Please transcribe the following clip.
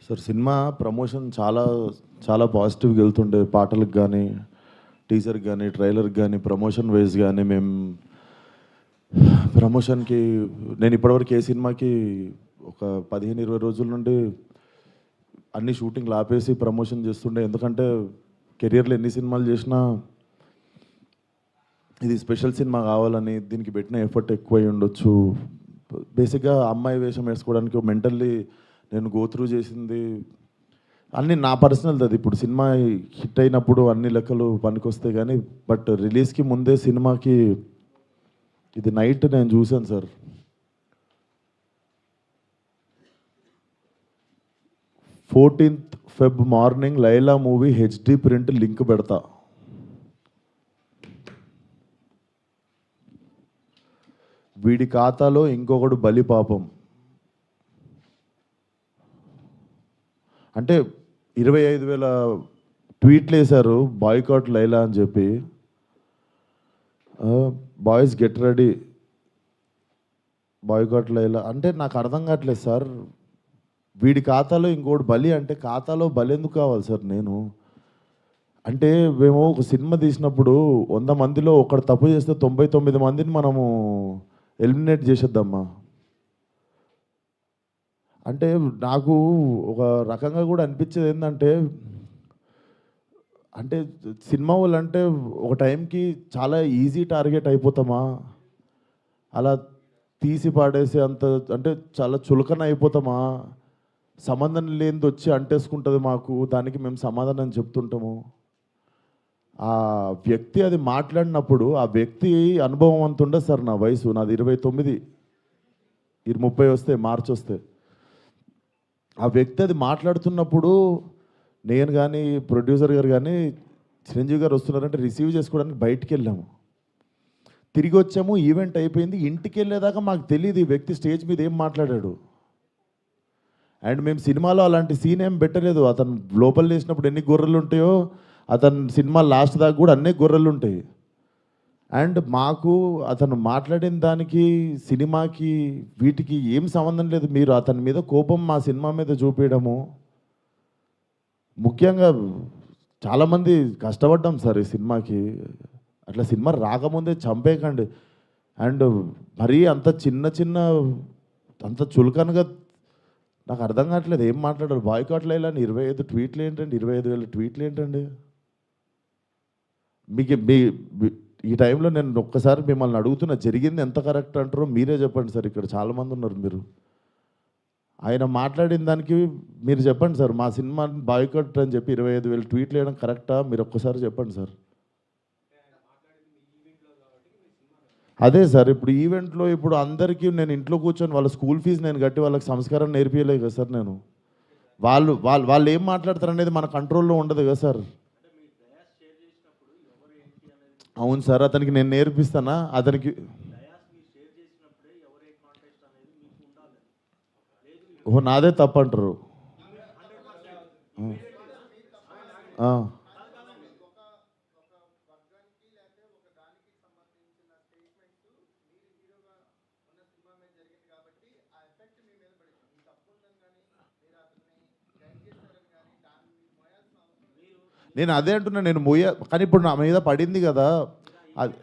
Sir cinema promotion చాలా చాలా పాజిటివ్గా వెళ్తుండే, పాటలకు కానీ టీజర్కి కానీ ట్రైలర్కి కానీ ప్రమోషన్ వైజ్ కానీ మేము ప్రమోషన్కి నేను ఇప్పటివరకు ఏ సినిమాకి ఒక 15-20 రోజుల నుండి అన్ని షూటింగ్లు ఆపేసి ప్రమోషన్ చేస్తుండే. ఎందుకంటే కెరియర్లో ఎన్ని సినిమాలు చేసినా ఇది స్పెషల్ సినిమా కావాలని దీనికి పెట్టిన ఎఫర్ట్ ఎక్కువై ఉండొచ్చు. బేసిక్గా అమ్మాయి వేషం వేసుకోవడానికి మెంటల్లీ నేను గోత్రూ చేసింది అన్నీ నా పర్సనల్. అది ఇప్పుడు సినిమా హిట్ అయినప్పుడు అన్ని లెక్కలు పనికొస్తాయి కానీ బట్ రిలీజ్కి ముందే సినిమాకి ఇది నైట్ నేను చూశాను sir. 14th Feb morning Laila movie HD print link పెడతా. వీడి ఖాతాలో ఇంకొకడు బలి పాపం. అంటే 25,000 ట్వీట్లు వేశారు బాయ్కాట్ లైలా అని చెప్పి. Boys get ready boycott Laila అంటే నాకు అర్థం కావట్లేదు సార్. వీడి ఖాతాలో ఇంకోటి బలి అంటే ఖాతాలో బలి ఎందుకు కావాలి సార్? నేను అంటే మేము ఒక సినిమా తీసినప్పుడు 100 మందిలో ఒకడు తప్పు చేస్తే 99 మందిని మనము ఎలిమినేట్ చేసేద్దామా? అంటే నాకు ఒక రకంగా కూడా అనిపించేది ఏంటంటే, అంటే సినిమా వాళ్ళు అంటే ఒక టైంకి చాలా ఈజీ టార్గెట్ అయిపోతామా? అలా తీసి పాడేసి అంత అంటే చాలా చులకన అయిపోతామా? సంబంధం లేనిది వచ్చి అంటేసుకుంటుంది మాకు, దానికి మేము సమాధానం చెప్తుంటాము. ఆ వ్యక్తి అది మాట్లాడినప్పుడు ఆ వ్యక్తి అనుభవం అంత ఉండదు సార్. నా వయసు నాది 29, 30 వస్తే మార్చి వస్తే ఆ వ్యక్తి అది మాట్లాడుతున్నప్పుడు నేను కానీ ప్రొడ్యూసర్ గారు కానీ చిరంజీవి గారు వస్తున్నారంటే రిసీవ్ చేసుకోవడానికి బయటికి వెళ్ళాము. తిరిగి వచ్చాము, ఈవెంట్ అయిపోయింది. ఇంటికి వెళ్ళేదాకా మాకు తెలియదు ఈ వ్యక్తి స్టేజ్ మీద ఏం మాట్లాడాడు. అండ్ మేము సినిమాలో అలాంటి సీన్ ఏం పెట్టలేదు. అతను లోపల వేసినప్పుడు ఎన్ని గొర్రెలు ఉంటాయో అతను సినిమా లాస్ట్ దాకా కూడా అన్నీ గొర్రెలు ఉంటాయి. అండ్ మాకు అతను మాట్లాడిన దానికి సినిమాకి వీటికి ఏం సంబంధం లేదు. మీరు అతని మీద కోపం మా సినిమా మీద చూపించడము. ముఖ్యంగా చాలామంది కష్టపడ్డాం సార్ ఈ సినిమాకి. అట్లా సినిమా రాకముందే చంపేయకండి. అండ్ మరీ అంత చిన్న అంత చులకనగా నాకు అర్థం కావట్లేదు ఏం మాట్లాడారు. బాయ్కాట్ లైలా అని 25 ట్వీట్లు ఏంటండి? 25,000 ట్వీట్లు ఏంటండి? మీకు ఈ టైంలో నేను ఒక్కసారి మిమ్మల్ని అడుగుతున్నా, జరిగింది ఎంత కరెక్ట్ అంటారో మీరే చెప్పండి సార్. ఇక్కడ చాలామంది ఉన్నారు. మీరు ఆయన మాట్లాడిన దానికి మీరు చెప్పండి సార్. మా సినిమా బాయ్కాట్ అని చెప్పి 25,000 ట్వీట్లు వేయడం కరెక్టా? మీరు ఒక్కసారి చెప్పండి సార్. అదే సార్, ఇప్పుడు ఈవెంట్లో ఇప్పుడు అందరికీ నేను ఇంట్లో కూర్చొని వాళ్ళ స్కూల్ ఫీజు నేను కట్టి వాళ్ళకి సంస్కారం నేర్పించలేదు కదా సార్. నేను వాళ్ళు ఏం మాట్లాడతారు అనేది మన కంట్రోల్లో ఉండదు కదా సార్. అవును సార్, అతనికి నేను నేర్పిస్తానా? అతనికి ఓహో నాదే తప్పు అంటారు. నేను అదే అంటున్నా, నేను కానీ ఇప్పుడు నా మీద పడింది కదా అది.